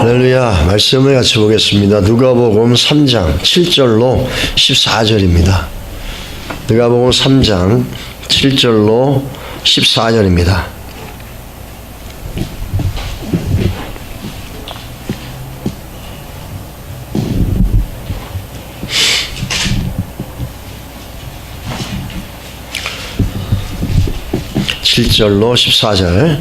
할렐루야. 말씀을 같이 보겠습니다. 누가복음 3장 7절로 14절입니다. 누가복음 3장 7절로 14절입니다. (7절로) (14절)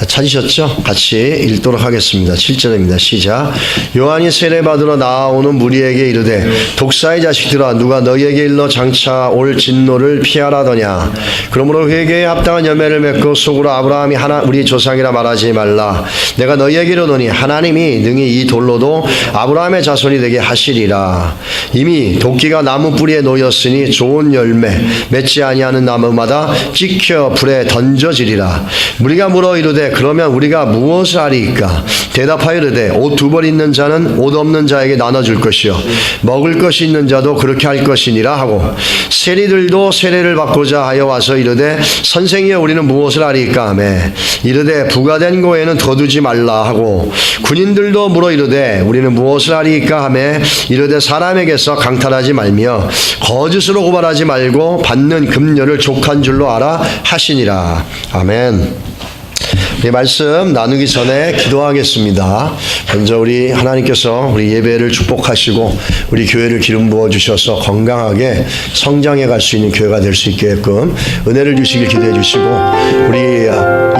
찾으셨죠? 같이 읽도록 하겠습니다. 7절입니다. 시작. 요한이 세례받으러 나오는 무리에게 이르되 독사의 자식들아 누가 너희에게 일러 장차 올 진노를 피하라더냐. 그러므로 회개에 합당한 열매를 맺고 속으로 아브라함이 우리 조상이라 말하지 말라. 내가 너희에게 이르노니 하나님이 능히 이 돌로도 아브라함의 자손이 되게 하시리라. 이미 도끼가 나무 뿌리에 놓였으니 좋은 열매 맺지 아니하는 나무마다 찍혀 불에 던져지리라. 무리가 물어 이르되 그러면 우리가 무엇을 하리이까? 대답하여 이르되 옷 두 벌 있는 자는 옷 없는 자에게 나눠줄 것이요 먹을 것이 있는 자도 그렇게 할 것이니라 하고 세리들도 세례를 받고자 하여 와서 이르되 선생이여 우리는 무엇을 하리이까 하매 이르되 부가된 고에는 거두지 말라 하고 군인들도 물어 이르되 우리는 무엇을 하리이까 하매 이르되 사람에게서 강탈하지 말며 거짓으로 고발하지 말고 받는 금료를 족한 줄로 알아 하시니라. 아멘. 이 말씀 나누기 전에 기도하겠습니다. 먼저 우리 하나님께서 우리 예배를 축복하시고 우리 교회를 기름 부어 주셔서 건강하게 성장해 갈 수 있는 교회가 될 수 있게끔 은혜를 주시길 기도해 주시고 우리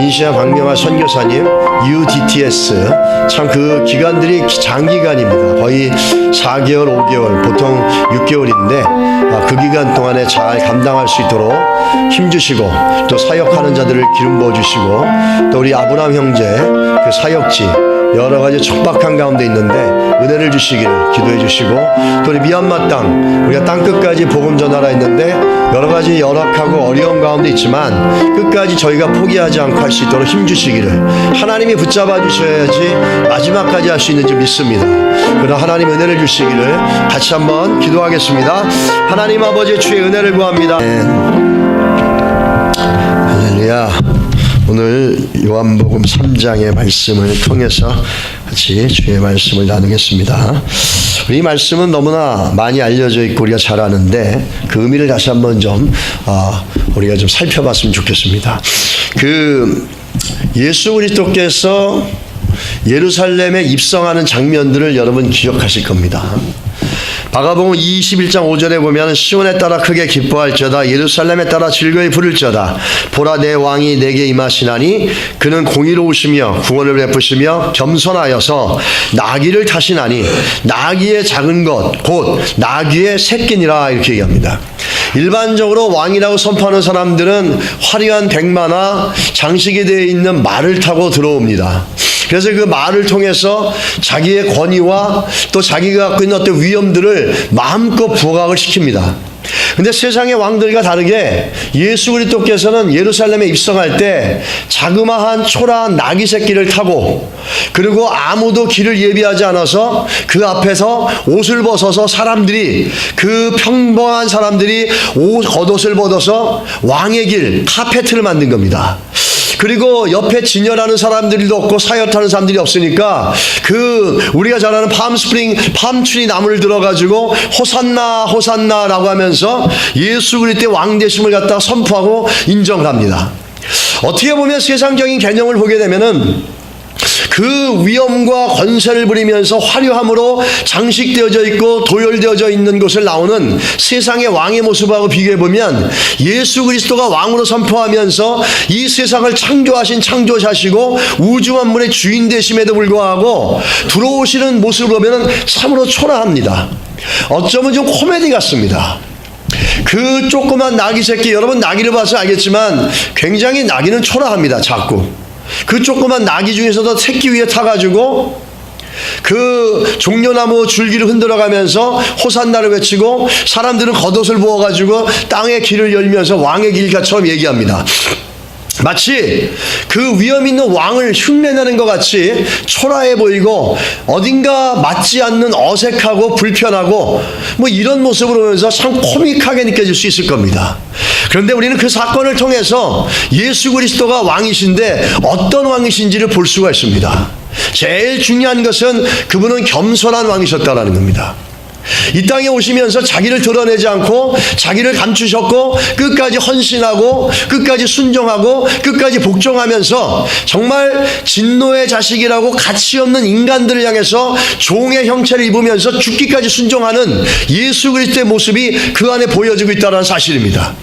인시아 박명아 선교사님 UDTS 참 그 기간들이 장기간입니다. 거의 4개월 5개월 보통 6개월인데 그 기간 동안에 잘 감당할 수 있도록 힘주시고 또 사역하는 자들을 기름 부어 주시고 또 우리 아브라함 형제 그 사역지 여러 가지 척박한 가운데 있는데 은혜를 주시기를 기도해 주시고 또 우리 미얀마 땅 우리가 땅 끝까지 복음 전하라 했는데 여러 가지 열악하고 어려운 가운데 있지만 끝까지 저희가 포기하지 않고 할 수 있도록 힘 주시기를 하나님이 붙잡아 주셔야지 마지막까지 할 수 있는 줄 믿습니다. 그러나 하나님 은혜를 주시기를 같이 한번 기도하겠습니다. 하나님 아버지 주의 은혜를 구합니다. 할렐루야. 오늘 요한복음 3장의 말씀을 통해서 같이 주의 말씀을 나누겠습니다. 이 말씀은 너무나 많이 알려져 있고 우리가 잘 아는데 그 의미를 다시 한번 좀 우리가 좀 살펴봤으면 좋겠습니다. 그 예수 그리스도께서 예루살렘에 입성하는 장면들을 여러분 기억하실 겁니다. 마가복음 21장 5절에 보면 시온에 따라 크게 기뻐할지어다 예루살렘에 따라 즐거이 부를지어다 보라 내 왕이 내게 임하시나니 그는 공의로우시며 구원을 베푸시며 겸손하여서 나귀를 타시나니 나귀의 작은 것 곧 나귀의 새끼니라 이렇게 얘기합니다. 일반적으로 왕이라고 선포하는 사람들은 화려한 백마나 장식이 되어 있는 말을 타고 들어옵니다. 그래서 그 말을 통해서 자기의 권위와 또 자기가 갖고 있는 어떤 위엄들을 마음껏 부각을 시킵니다. 근데 세상의 왕들과 다르게 예수 그리스도께서는 예루살렘에 입성할 때 자그마한 초라한 나귀 새끼를 타고 그리고 아무도 길을 예비하지 않아서 그 앞에서 옷을 벗어서 사람들이 그 평범한 사람들이 겉옷을 벗어서 왕의 길 카페트를 만든 겁니다. 그리고 옆에 진열하는 사람들도 없고 사역하는 사람들이 없으니까 우리가 잘 아는 팜트리 나무를 들어가지고 호산나 호산나라고 하면서 예수 그리스도의 왕 되심을 갖다가 선포하고 인정을 합니다. 어떻게 보면 세상적인 개념을 보게 되면은 그 위엄과 권세를 부리면서 화려함으로 장식되어져 있고 도열되어져 있는 곳을 나오는 세상의 왕의 모습하고 비교해보면 예수 그리스도가 왕으로 선포하면서 이 세상을 창조하신 창조자시고 우주 만물의 주인 되심에도 불구하고 들어오시는 모습을 보면 참으로 초라합니다. 어쩌면 좀 코미디 같습니다. 그 조그만 나귀 새끼, 여러분 나귀를 봐서 알겠지만 굉장히 나귀는 초라합니다. 작고 그 조그만 나귀 중에서도 새끼 위에 타가지고 그 종려나무 줄기를 흔들어가면서 호산나를 외치고 사람들은 겉옷을 부어가지고 땅의 길을 열면서 왕의 길처럼 얘기합니다. 마치 그 위험 있는 왕을 흉내내는 것 같이 초라해 보이고 어딘가 맞지 않는 어색하고 불편하고 뭐 이런 모습을 보면서 참 코믹하게 느껴질 수 있을 겁니다. 그런데 우리는 그 사건을 통해서 예수 그리스도가 왕이신데 어떤 왕이신지를 볼 수가 있습니다. 제일 중요한 것은 그분은 겸손한 왕이셨다라는 겁니다. 이 땅에 오시면서 자기를 드러내지 않고 자기를 감추셨고 끝까지 헌신하고 끝까지 순종하고 끝까지 복종하면서 정말 진노의 자식이라고 가치 없는 인간들을 향해서 종의 형체를 입으면서 죽기까지 순종하는 예수 그리스도의 모습이 그 안에 보여지고 있다는 사실입니다.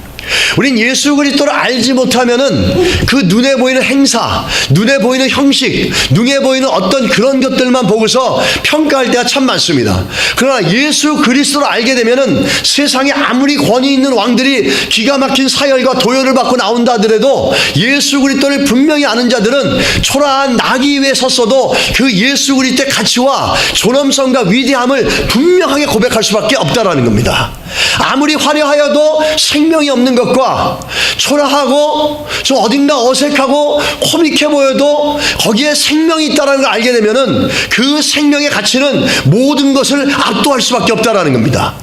우린 예수 그리스도를 알지 못하면은 그 눈에 보이는 행사, 눈에 보이는 형식, 눈에 보이는 어떤 그런 것들만 보고서 평가할 때가 참 많습니다. 그러나 예수 그리스도를 알게 되면은 세상에 아무리 권위 있는 왕들이 기가 막힌 사열과 도열을 받고 나온다 하더라도 예수 그리스도를 분명히 아는 자들은 초라한 나귀 위에 섰어도 그 예수 그리스도의 가치와 존엄성과 위대함을 분명하게 고백할 수밖에 없다라는 겁니다. 아무리 화려하여도 생명이 없는 것과 초라하고 좀 어딘가 어색하고 코믹해 보여도 거기에 생명이 있다는 걸 알게 되면은 그 생명의 가치는 모든 것을 압도할 수밖에 없다는 겁니다.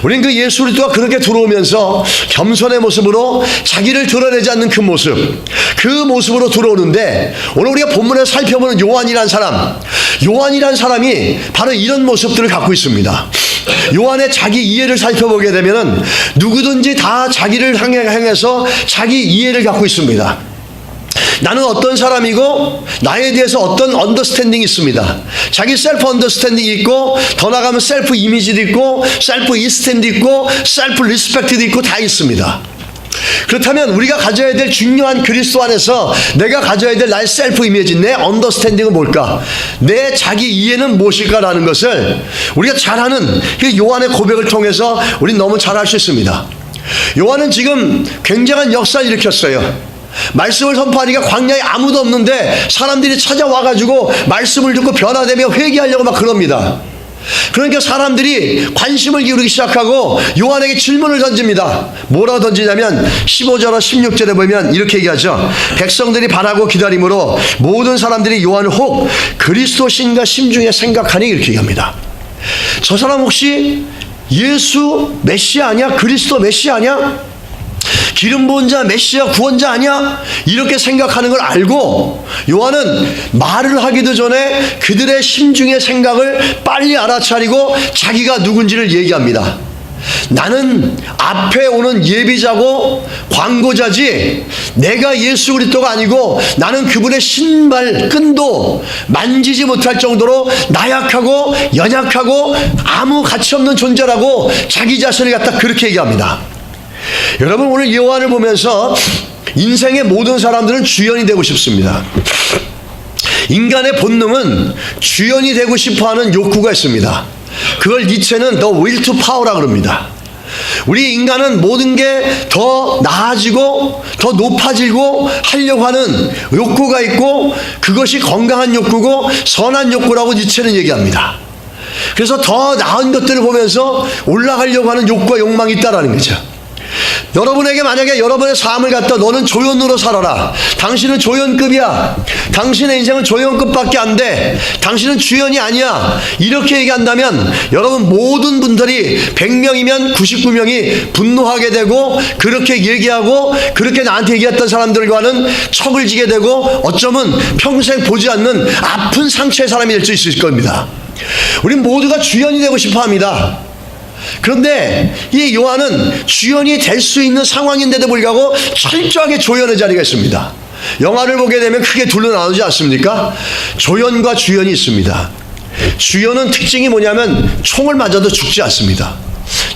우리는 그 예수 그리스도가 그렇게 들어오면서 겸손의 모습으로 자기를 드러내지 않는 그 모습, 그 모습으로 들어오는데 오늘 우리가 본문에서 살펴보는 요한이라는 사람이 바로 이런 모습들을 갖고 있습니다. 요한의 자기 이해를 살펴보게 되면은 누구든지 다 자기를 향해서 자기 이해를 갖고 있습니다. 나는 어떤 사람이고 나에 대해서 어떤 언더스탠딩이 있습니다. 자기 셀프 언더스탠딩이 있고 더 나가면 셀프 이미지도 있고 셀프 이스템도 있고 셀프 리스펙트도 있고 다 있습니다. 그렇다면 우리가 가져야 될 중요한 그리스도 안에서 내가 가져야 될 나의 셀프 이미지, 내 언더스탠딩은 뭘까? 내 자기 이해는 무엇일까라는 것을 우리가 잘하는 그 요한의 고백을 통해서 우리는 너무 잘 알 수 있습니다. 요한은 지금 굉장한 역사를 일으켰어요. 말씀을 선포하니까 광야에 아무도 없는데 사람들이 찾아와가지고 말씀을 듣고 변화되며 회개하려고 막 그럽니다. 그러니까 사람들이 관심을 기울이기 시작하고 요한에게 질문을 던집니다. 뭐라고 던지냐면 15절과 16절에 보면 이렇게 얘기하죠. 백성들이 바라고 기다림으로 모든 사람들이 요한을 혹 그리스도신가 심중에 생각하니 이렇게 얘기합니다. 저 사람 혹시 예수 메시아 아니야? 그리스도 메시아 아니야? 기름 부은 자 메시아 구원자 아니야? 이렇게 생각하는 걸 알고 요한은 말을 하기도 전에 그들의 심중의 생각을 빨리 알아차리고 자기가 누군지를 얘기합니다. 나는 앞에 오는 예비자고 광고자지 내가 예수 그리스도가 아니고 나는 그분의 신발 끈도 만지지 못할 정도로 나약하고 연약하고 아무 가치 없는 존재라고 자기 자신을 갖다 그렇게 얘기합니다. 여러분 오늘 요한을 보면서 인생의 모든 사람들은 주연이 되고 싶습니다. 인간의 본능은 주연이 되고 싶어하는 욕구가 있습니다. 그걸 니체는 The Will to Power라고 합니다. 우리 인간은 모든 게 더 나아지고 더 높아지고 하려고 하는 욕구가 있고 그것이 건강한 욕구고 선한 욕구라고 니체는 얘기합니다. 그래서 더 나은 것들을 보면서 올라가려고 하는 욕구와 욕망이 있다는 거죠. 여러분에게 만약에 여러분의 삶을 갖다 너는 조연으로 살아라. 당신은 조연급이야. 당신의 인생은 조연급밖에 안 돼. 당신은 주연이 아니야. 이렇게 얘기한다면 여러분 모든 분들이 100명이면 99명이 분노하게 되고 그렇게 얘기하고 그렇게 나한테 얘기했던 사람들과는 척을 지게 되고 어쩌면 평생 보지 않는 아픈 상처의 사람이 될 수 있을 겁니다. 우린 모두가 주연이 되고 싶어 합니다. 그런데 이 요한은 주연이 될 수 있는 상황인데도 불구하고 철저하게 조연의 자리가 있습니다. 영화를 보게 되면 크게 둘로 나누지 않습니까? 조연과 주연이 있습니다. 주연은 특징이 뭐냐면 총을 맞아도 죽지 않습니다.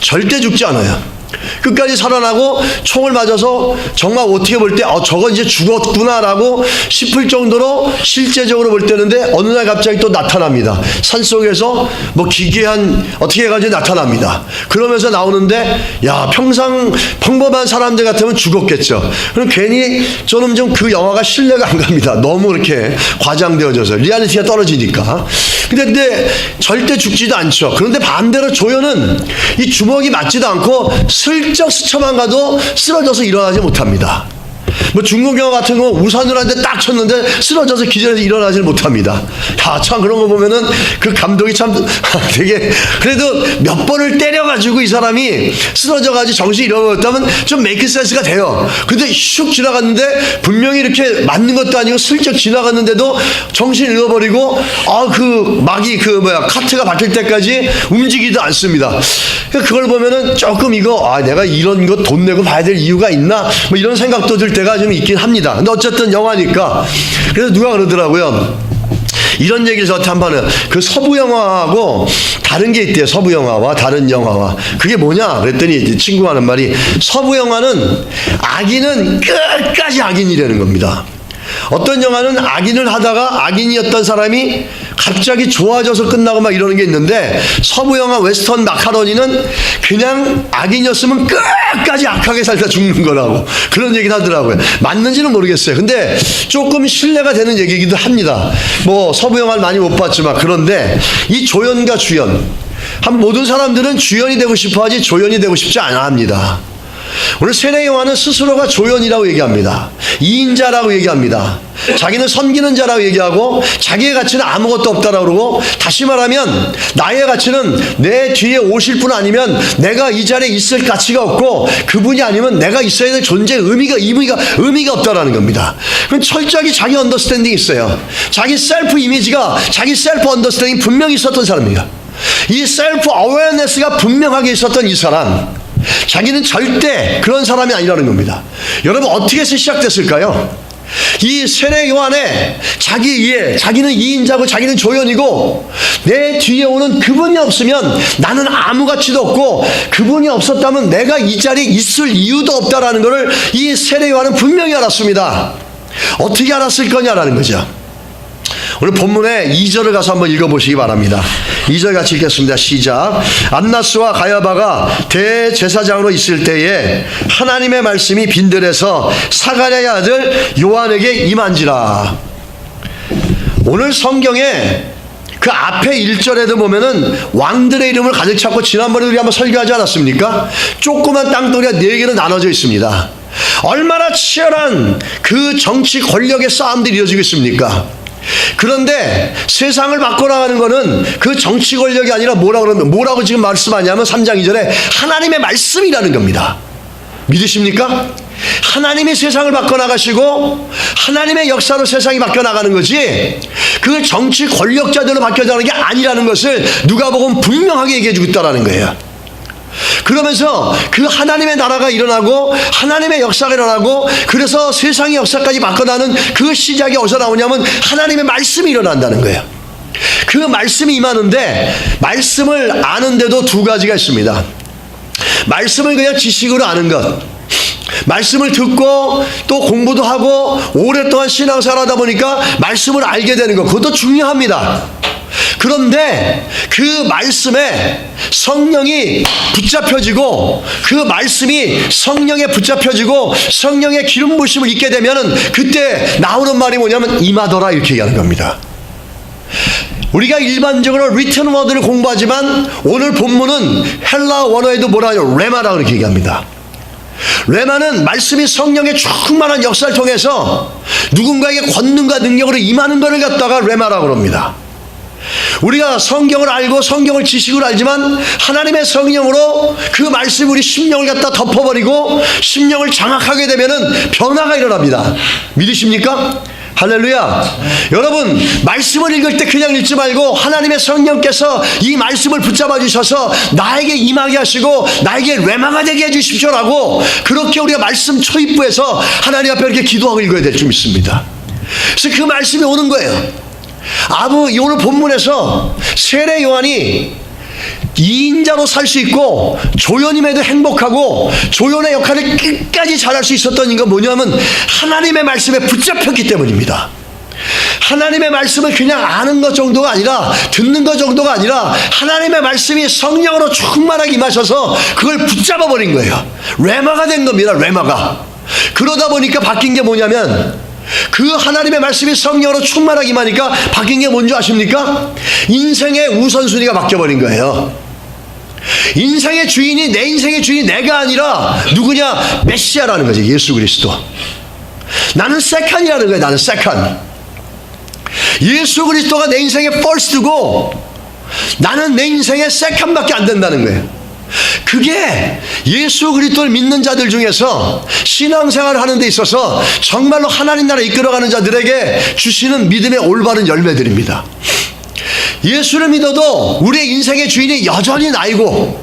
절대 죽지 않아요. 끝까지 살아나고 총을 맞아서 정말 어떻게 볼 때 저건 이제 죽었구나라고 싶을 정도로 실제적으로 볼 때는데 어느 날 갑자기 또 나타납니다. 산속에서 뭐 기괴한 어떻게 해가지고 나타납니다. 그러면서 나오는데 야 평상 평범한 사람들 같으면 죽었겠죠. 그럼 괜히 저는 좀 그 영화가 신뢰가 안 갑니다. 너무 이렇게 과장되어져서 리얼리티가 떨어지니까. 근데 절대 죽지도 않죠. 그런데 반대로 조연은 이 주먹이 맞지도 않고 슬쩍 스쳐만 가도 쓰러져서 일어나지 못합니다. 뭐 중국 영화 같은 거 우산을 한 대 딱 쳤는데 쓰러져서 기절해서 일어나질 못합니다. 야, 참 그런 거 보면은 그 감독이 참 되게 그래도 몇 번을 때려가지고 이 사람이 쓰러져가지고 정신이 잃어버렸다면 좀 메이크 센스가 돼요. 근데 슉 지나갔는데 분명히 이렇게 맞는 것도 아니고 슬쩍 지나갔는데도 정신 잃어버리고 그 막이 카트가 바뀔 때까지 움직이지도 않습니다. 그걸 보면은 조금 이거 내가 이런 거 돈 내고 봐야 될 이유가 있나 뭐 이런 생각도 들 때가 좀 있긴 합니다. 근데 어쨌든 영화니까. 그래서 누가 그러더라고요. 이런 얘기를 저한테 한 번은 그 서부 영화하고 다른 게 있대요. 서부 영화와 다른 영화와. 그게 뭐냐 그랬더니 친구가 하는 말이 서부 영화는 악인은 끝까지 악인이라는 겁니다. 어떤 영화는 악인을 하다가 악인이었던 사람이 갑자기 좋아져서 끝나고 막 이러는 게 있는데 서부 영화 웨스턴 마카로니는 그냥 악인이었으면 끝까지 악하게 살다 죽는 거라고 그런 얘기를 하더라고요. 맞는지는 모르겠어요. 근데 조금 신뢰가 되는 얘기이기도 합니다. 뭐 서부 영화를 많이 못 봤지만 그런데 이 조연과 주연 모든 사람들은 주연이 되고 싶어 하지 조연이 되고 싶지 않아 합니다. 오늘 세례 요한은 스스로가 조연이라고 얘기합니다. 이인자라고 얘기합니다. 자기는 섬기는 자라고 얘기하고 자기의 가치는 아무것도 없다라고 그러고 다시 말하면 나의 가치는 내 뒤에 오실 분 아니면 내가 이 자리에 있을 가치가 없고 그분이 아니면 내가 있어야 될 존재의 의미가 없다라는 겁니다. 그럼 철저하게 자기 언더스탠딩이 있어요. 자기 셀프 이미지가 자기 셀프 언더스탠딩이 분명히 있었던 사람입니다. 이 셀프 어웨어네스가 분명하게 있었던 이 사람 자기는 절대 그런 사람이 아니라는 겁니다. 여러분 어떻게 해서 시작됐을까요? 이 세례 요한의 자기 이해 자기는 이인자고 자기는 조연이고 내 뒤에 오는 그분이 없으면 나는 아무 가치도 없고 그분이 없었다면 내가 이 자리에 있을 이유도 없다라는 것을 이 세례 요한은 분명히 알았습니다. 어떻게 알았을 거냐라는 거죠. 오늘 본문의 2절을 가서 한번 읽어보시기 바랍니다. 2절 같이 읽겠습니다. 시작. 안나스와 가야바가 대제사장으로 있을 때에 하나님의 말씀이 빈들에서 사가랴의 아들 요한에게 임한지라. 오늘 성경에 그 앞에 1절에도 보면은 왕들의 이름을 가득 찾고 지난번에 우리 한번 설교하지 않았습니까? 조그만 땅덩이가 4개로 나눠져 있습니다. 얼마나 치열한 그 정치 권력의 싸움들이 이어지고 있습니까? 그런데 세상을 바꿔나가는 것은 그 정치 권력이 아니라 뭐라고 지금 말씀하냐면 3장 2절에 하나님의 말씀이라는 겁니다. 믿으십니까? 하나님이 세상을 바꿔나가시고 하나님의 역사로 세상이 바뀌어나가는 거지 그 정치 권력자들로 바뀌어나가는 게 아니라는 것을 누가복음 분명하게 얘기해 주고 있다는 거예요. 그러면서 그 하나님의 나라가 일어나고 하나님의 역사가 일어나고 그래서 세상의 역사까지 바꿔나는 그 시작이 어디서 나오냐면 하나님의 말씀이 일어난다는 거예요. 그 말씀이 임하는데 말씀을 아는데도 2가지가 있습니다. 말씀을 그냥 지식으로 아는 것, 말씀을 듣고 또 공부도 하고 오랫동안 신앙생활하다 보니까 말씀을 알게 되는 것, 그것도 중요합니다. 그런데 그 말씀에 성령이 붙잡혀지고 그 말씀이 성령에 붙잡혀지고 성령의 기름 부으심을 입게 되면은 그때 나오는 말이 뭐냐면 임하더라 이렇게 얘기하는 겁니다. 우리가 일반적으로 리튼 워드를 공부하지만 오늘 본문은 헬라 원어에도 뭐라 하죠? 레마라고 이렇게 얘기합니다. 레마는 말씀이 성령의 충만한 역사를 통해서 누군가에게 권능과 능력으로 임하는 것을 갖다가 레마라고 합니다. 우리가 성경을 알고 성경을 지식으로 알지만 하나님의 성령으로 그 말씀이 우리 심령을 갖다 덮어버리고 심령을 장악하게 되면은 변화가 일어납니다. 믿으십니까? 할렐루야. 여러분 말씀을 읽을 때 그냥 읽지 말고 하나님의 성령께서 이 말씀을 붙잡아 주셔서 나에게 임하게 하시고 나에게 레마가 되게 해주십시오라고 그렇게 우리가 말씀 초입부에서 하나님 앞에 이렇게 기도하고 읽어야 될 줄 믿습니다. 그래서 그 말씀이 오는 거예요. 오늘 본문에서 세례 요한이 이인자로 살 수 있고 조연임에도 행복하고 조연의 역할을 끝까지 잘할 수 있었던 이유가 뭐냐면 하나님의 말씀에 붙잡혔기 때문입니다. 하나님의 말씀을 그냥 아는 것 정도가 아니라 듣는 것 정도가 아니라 하나님의 말씀이 성령으로 충만하게 임하셔서 그걸 붙잡아 버린 거예요. 레마가 된 겁니다. 레마가. 그러다 보니까 바뀐 게 뭐냐면 그 하나님의 말씀이 성령으로 충만하게 임하니까 바뀐 게 뭔지 아십니까? 인생의 우선순위가 바뀌어버린 거예요. 인생의 주인이 내 인생의 주인이 내가 아니라 누구냐? 메시아라는 거죠. 예수 그리스도. 나는 세컨이라는 거예요. 나는 세컨. 예수 그리스도가 내 인생의 퍼스트고 나는 내 인생의 세컨밖에 안 된다는 거예요. 그게 예수 그리스도를 믿는 자들 중에서 신앙생활을 하는 데 있어서 정말로 하나님 나라 이끌어가는 자들에게 주시는 믿음의 올바른 열매들입니다. 예수를 믿어도 우리의 인생의 주인이 여전히 나이고,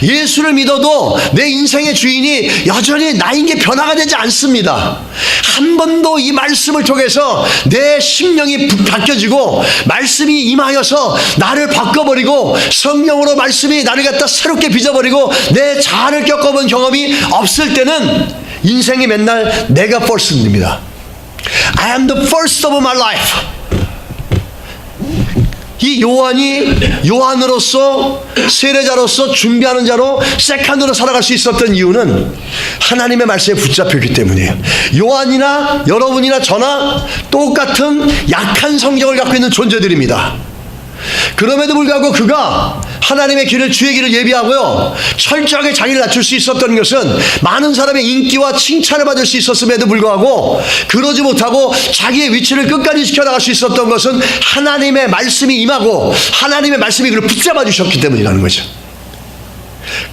예수를 믿어도 내 인생의 주인이 여전히 나인 게 변화가 되지 않습니다. 한 번도 이 말씀을 통해서 내 심령이 바뀌어지고 말씀이 임하여서 나를 바꿔버리고 성령으로 말씀이 나를 갖다 새롭게 빚어버리고 내 자아를 겪어본 경험이 없을 때는 인생이 맨날 내가 first입니다. I am the first of my life. 이 요한이 요한으로서 세례자로서 준비하는 자로 세컨으로 살아갈 수 있었던 이유는 하나님의 말씀에 붙잡혔기 때문이에요. 요한이나 여러분이나 저나 똑같은 약한 성경을 갖고 있는 존재들입니다. 그럼에도 불구하고 그가 하나님의 길을, 주의 길을 예비하고요 철저하게 자기를 낮출 수 있었던 것은 많은 사람의 인기와 칭찬을 받을 수 있었음에도 불구하고 그러지 못하고 자기의 위치를 끝까지 지켜나갈 수 있었던 것은 하나님의 말씀이 임하고 하나님의 말씀이 그를 붙잡아 주셨기 때문이라는 거죠.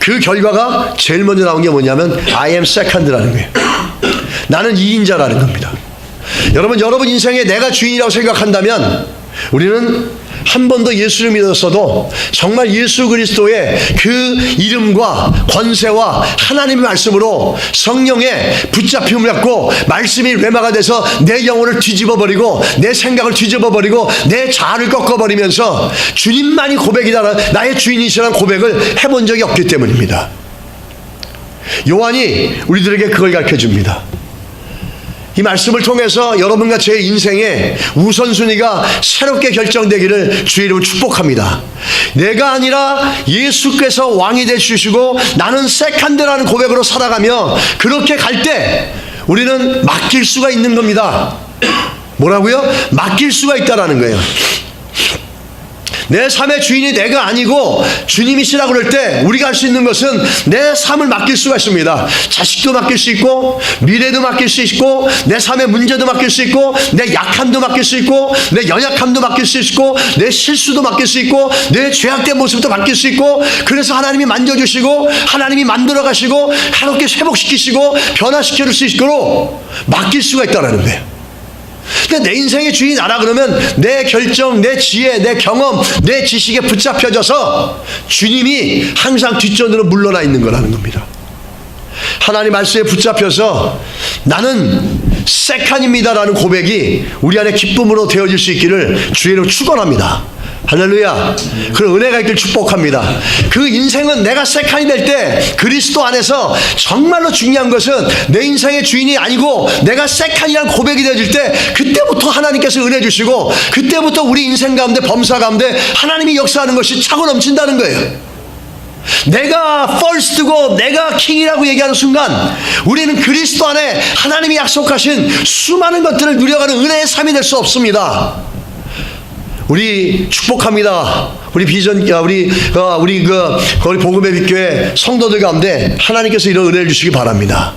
그 결과가 제일 먼저 나온 게 뭐냐면 I am second라는 거예요. 나는 2인자라는 겁니다. 여러분 인생에 내가 주인이라고 생각한다면 우리는 한 번도 예수를 믿었어도 정말 예수 그리스도의 그 이름과 권세와 하나님의 말씀으로 성령에 붙잡힘을 갖고 말씀이 레마가 돼서 내 영혼을 뒤집어버리고 내 생각을 뒤집어버리고 내 자아를 꺾어버리면서 주님만이 고백이다, 나의 주인이시라는 고백을 해본 적이 없기 때문입니다. 요한이 우리들에게 그걸 가르쳐줍니다. 이 말씀을 통해서 여러분과 제 인생의 우선순위가 새롭게 결정되기를 주의 이름으로 축복합니다. 내가 아니라 예수께서 왕이 되시고 나는 세컨드라는 고백으로 살아가며 그렇게 갈 때 우리는 맡길 수가 있는 겁니다. 뭐라고요? 맡길 수가 있다라는 거예요. 내 삶의 주인이 내가 아니고 주님이시라고 그럴 때 우리가 할 수 있는 것은 내 삶을 맡길 수가 있습니다. 자식도 맡길 수 있고 미래도 맡길 수 있고 내 삶의 문제도 맡길 수 있고 내 약함도 맡길 수 있고 내 연약함도 맡길 수 있고 내 실수도 맡길 수 있고 내 죄악된 모습도 맡길 수 있고 그래서 하나님이 만져주시고 하나님이 만들어 가시고 하나님께 회복시키시고 변화시켜 줄 수 있도록 맡길 수가 있다는 거예요. 근데 내 인생의 주인이 나라 그러면 내 결정, 내 지혜, 내 경험, 내 지식에 붙잡혀져서 주님이 항상 뒷전으로 물러나 있는 거라는 겁니다. 하나님 말씀에 붙잡혀서 나는 세컨입니다라는 고백이 우리 안에 기쁨으로 되어질 수 있기를 주의 이름으로 축원합니다. 할렐루야. 그런 은혜가 있길 축복합니다. 그 인생은 내가 세컨이 될 때 그리스도 안에서 정말로 중요한 것은 내 인생의 주인이 아니고 내가 세컨이라는 고백이 되어질 때 그때부터 하나님께서 은혜 주시고 그때부터 우리 인생 가운데 범사 가운데 하나님이 역사하는 것이 차고 넘친다는 거예요. 내가 first고 내가 킹이라고 얘기하는 순간 우리는 그리스도 안에 하나님이 약속하신 수많은 것들을 누려가는 은혜의 삶이 될 수 없습니다. 우리 축복합니다. 우리 비전, 우리 복음의 빛교회 성도들 가운데 하나님께서 이런 은혜를 주시기 바랍니다.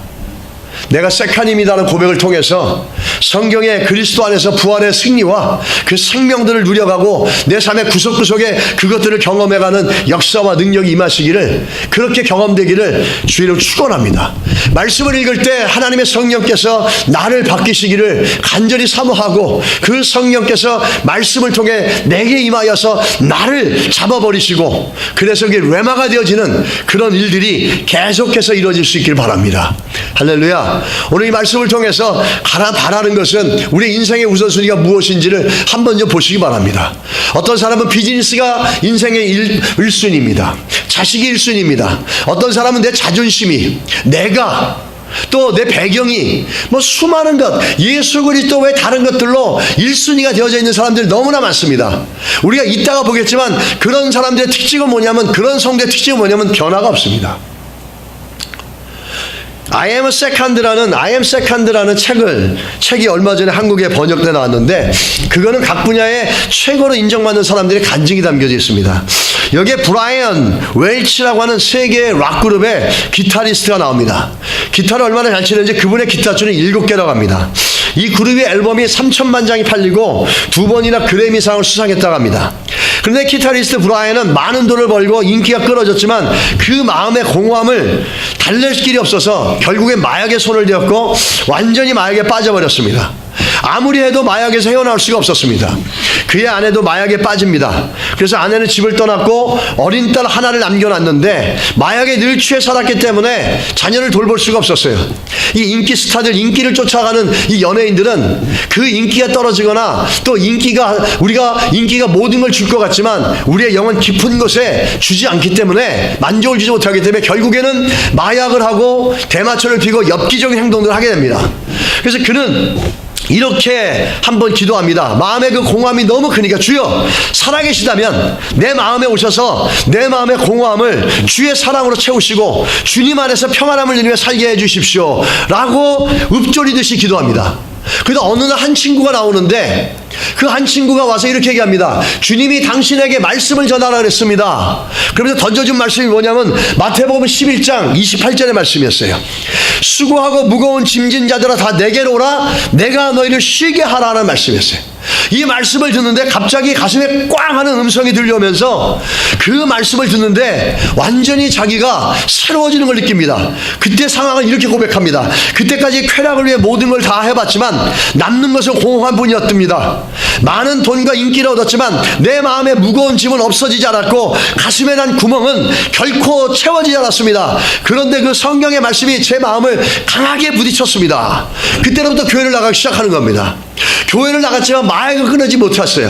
내가 세컨입니다라는 고백을 통해서 성경의 그리스도 안에서 부활의 승리와 그 생명들을 누려가고 내 삶의 구석구석에 그것들을 경험해가는 역사와 능력이 임하시기를 그렇게 경험되기를 주의로 축원합니다. 말씀을 읽을 때 하나님의 성령께서 나를 바뀌시기를 간절히 사모하고 그 성령께서 말씀을 통해 내게 임하여서 나를 잡아버리시고 그래서 그게 레마가 되어지는 그런 일들이 계속해서 이루어질 수 있길 바랍니다. 할렐루야. 오늘 이 말씀을 통해서 바라는 것은 우리 인생의 우선순위가 무엇인지를 한번 좀 보시기 바랍니다. 어떤 사람은 비즈니스가 인생의 1순위입니다. 자식이 1순위입니다. 어떤 사람은 내 자존심이, 내가, 또 내 배경이, 수많은 것, 예수 그리스도 외 다른 것들로 1순위가 되어져 있는 사람들이 너무나 많습니다. 우리가 이따가 보겠지만 그런 사람들의 특징은 뭐냐면, 그런 성도의 특징은 뭐냐면 변화가 없습니다. I am second라는 책이 얼마 전에 한국에 번역돼 나왔는데 그거는 각 분야에 최고로 인정받는 사람들의 간증이 담겨져 있습니다. 여기에 브라이언 웰치라고 하는 세계의 락 그룹의 기타리스트가 나옵니다. 기타를 얼마나 잘 치는지 그분의 기타줄은 7개라고 합니다. 이 그룹의 앨범이 3천만 장이 팔리고 2번이나 그래미상을 수상했다고 합니다. 그런데 기타리스트 브라이언은 많은 돈을 벌고 인기가 끊어졌지만 그 마음의 공허함을 달랠 길이 없어서 결국에 마약에 손을 대었고 완전히 마약에 빠져버렸습니다. 아무리 해도 마약에서 헤어나올 수가 없었습니다. 그의 아내도 마약에 빠집니다. 그래서 아내는 집을 떠났고 어린 딸 하나를 남겨놨는데 마약에 늘 취해 살았기 때문에 자녀를 돌볼 수가 없었어요. 이 인기 스타들, 인기를 쫓아가는 이 연예인들은 그 인기가 떨어지거나 또 우리가 인기가 모든 걸 줄 것 같지만 우리의 영혼 깊은 곳에 주지 않기 때문에 만족을 주지 못하기 때문에 결국에는 마약을 하고 대마초를 피고 엽기적인 행동들을 하게 됩니다. 그래서 그는 이렇게 한번 기도합니다. 마음의 그 공허함이 너무 크니까 주여 살아계시다면 내 마음에 오셔서 내 마음의 공허함을 주의 사랑으로 채우시고 주님 안에서 평안함을 누리며 살게 해주십시오 라고 읊조리듯이 기도합니다. 그러다 어느 날 한 친구가 나오는데 그 한 친구가 와서 이렇게 얘기합니다. 주님이 당신에게 말씀을 전하라 그랬습니다. 그러면서 던져준 말씀이 뭐냐면 마태복음 11장 28절의 말씀이었어요. 수고하고 무거운 짐진 자들아 다 내게로 오라 내가 너희를 쉬게 하라는 말씀이었어요. 이 말씀을 듣는데 갑자기 가슴에 꽝 하는 음성이 들려오면서 그 말씀을 듣는데 완전히 자기가 새로워지는 걸 느낍니다. 그때 상황을 이렇게 고백합니다. 그때까지 쾌락을 위해 모든 걸 다 해봤지만 남는 것은 공허한 뿐이었답니다. 많은 돈과 인기를 얻었지만 내 마음에 무거운 짐은 없어지지 않았고 가슴에 난 구멍은 결코 채워지지 않았습니다. 그런데 그 성경의 말씀이 제 마음을 강하게 부딪혔습니다. 그때로부터 교회를 나가기 시작하는 겁니다. 교회를 나갔지만 마약을 끊지 못했어요.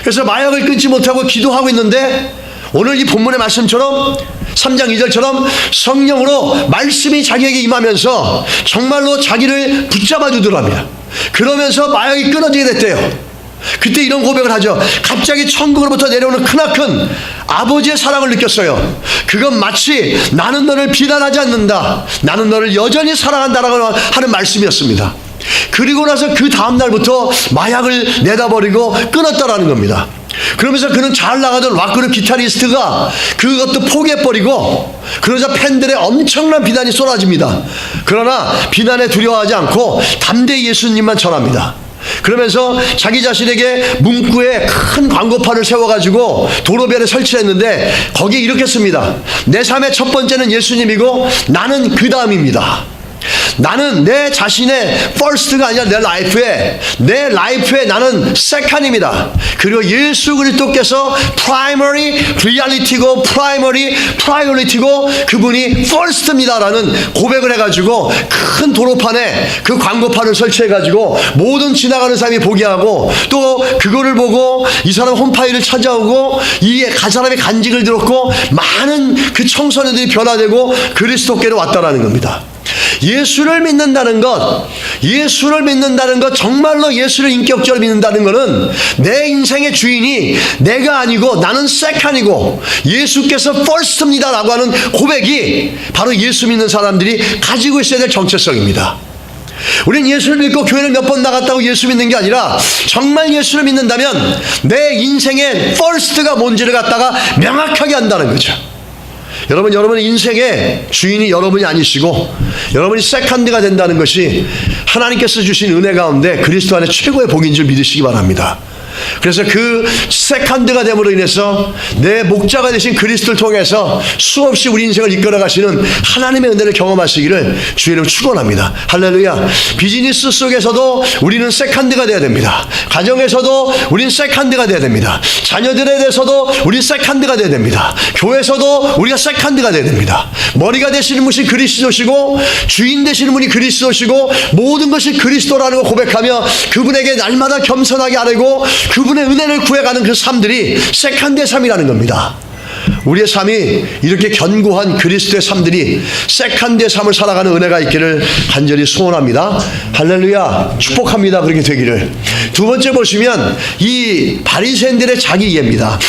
그래서 마약을 끊지 못하고 기도하고 있는데 오늘 이 본문의 말씀처럼 3장 2절처럼 성령으로 말씀이 자기에게 임하면서 정말로 자기를 붙잡아 주더랍니다. 그러면서 마약이 끊어지게 됐대요. 그때 이런 고백을 하죠. 갑자기 천국으로부터 내려오는 크나큰 아버지의 사랑을 느꼈어요. 그건 마치 나는 너를 비난하지 않는다, 나는 너를 여전히 사랑한다라고 하는 말씀이었습니다. 그리고 나서 그 다음날부터 마약을 내다버리고 끊었다라는 겁니다. 그러면서 그는 잘 나가던 락그룹 기타리스트가 그것도 포기해버리고 그러자 팬들의 엄청난 비난이 쏟아집니다. 그러나 비난에 두려워하지 않고 담대히 예수님만 전합니다. 그러면서 자기 자신에게 문구에 큰 광고판을 세워가지고 도로변에 설치했는데 거기에 이렇게 씁니다. 내 삶의 첫 번째는 예수님이고 나는 그 다음입니다. 나는 내 자신의 first가 아니라 내 라이프에 나는 second입니다. 그리고 예수 그리스도께서 primary reality고 primary priority고 그분이 first입니다라는 고백을 해가지고 큰 도로판에 그 광고판을 설치해가지고 모든 지나가는 사람이 보게 하고 또 그거를 보고 이 사람 홈파이를 찾아오고 이 사람의 간직을 들었고 많은 그 청소년들이 변화되고 그리스도께로 왔다라는 겁니다. 예수를 믿는다는 것, 정말로 예수를 인격적으로 믿는다는 것은 내 인생의 주인이 내가 아니고 나는 세컨이고 예수께서 퍼스트입니다라고 하는 고백이 바로 예수 믿는 사람들이 가지고 있어야 될 정체성입니다. 우린 예수를 믿고 교회를 몇 번 나갔다고 예수 믿는 게 아니라 정말 예수를 믿는다면 내 인생의 퍼스트가 뭔지를 갖다가 명확하게 한다는 거죠. 여러분 인생의 주인이 여러분이 아니시고 여러분이 세컨드가 된다는 것이 하나님께서 주신 은혜 가운데 그리스도 안에 최고의 복인 줄 믿으시기 바랍니다. 그래서 그 세컨드가 됨으로 인해서 내 목자가 되신 그리스도를 통해서 수없이 우리 인생을 이끌어 가시는 하나님의 은혜를 경험하시기를 주의 이름으로 축원합니다. 할렐루야. 비즈니스 속에서도 우리는 세컨드가 되어야 됩니다. 가정에서도 우리는 세컨드가 되어야 됩니다. 자녀들에 대해서도 우리는 세컨드가 되어야 됩니다. 교회에서도 우리가 세컨드가 되어야 됩니다. 머리가 되시는 분이 그리스도시고 주인 되시는 분이 그리스도시고 모든 것이 그리스도라는 걸 고백하며 그분에게 날마다 겸손하게 아뢰고 그분의 은혜를 구해가는 그 삶들이 세컨드의 삶이라는 겁니다. 우리의 삶이 이렇게 견고한 그리스도의 삶들이 세컨드의 삶을 살아가는 은혜가 있기를 간절히 소원합니다. 할렐루야. 축복합니다. 그렇게 되기를. 두 번째 보시면 이 바리새인들의 자기 이해입니다.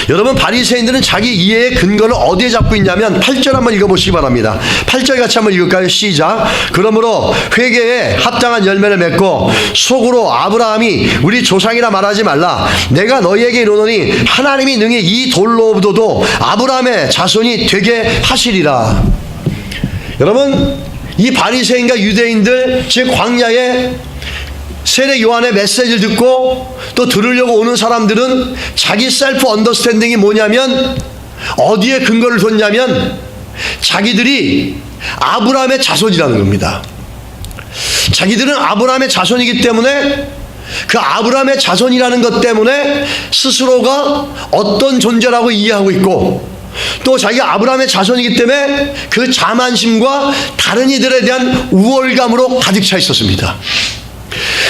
여러분, 바리새인들은 자기 이해의 근거를 어디에 잡고 있냐면 8절 한번 읽어보시기 바랍니다. 8절 같이 한번 읽을까요? 시작. 그러므로 회개에 합당한 열매를 맺고 속으로 아브라함이 우리 조상이라 말하지 말라. 내가 너희에게 이르노니 하나님이 능히 이 돌로부터도 아브라함의 자손이 되게 하시리라. 여러분, 이 바리새인과 유대인들, 즉 광야에 세례 요한의 메시지를 듣고 또 들으려고 오는 사람들은 자기 셀프 언더스탠딩이 뭐냐면, 어디에 근거를 뒀냐면 자기들이 아브라함의 자손이라는 겁니다. 자기들은 아브라함의 자손이기 때문에 그 아브라함의 자손이라는 것 때문에 스스로가 어떤 존재라고 이해하고 있고, 또 자기가 아브라함의 자손이기 때문에 그 자만심과 다른 이들에 대한 우월감으로 가득 차 있었습니다.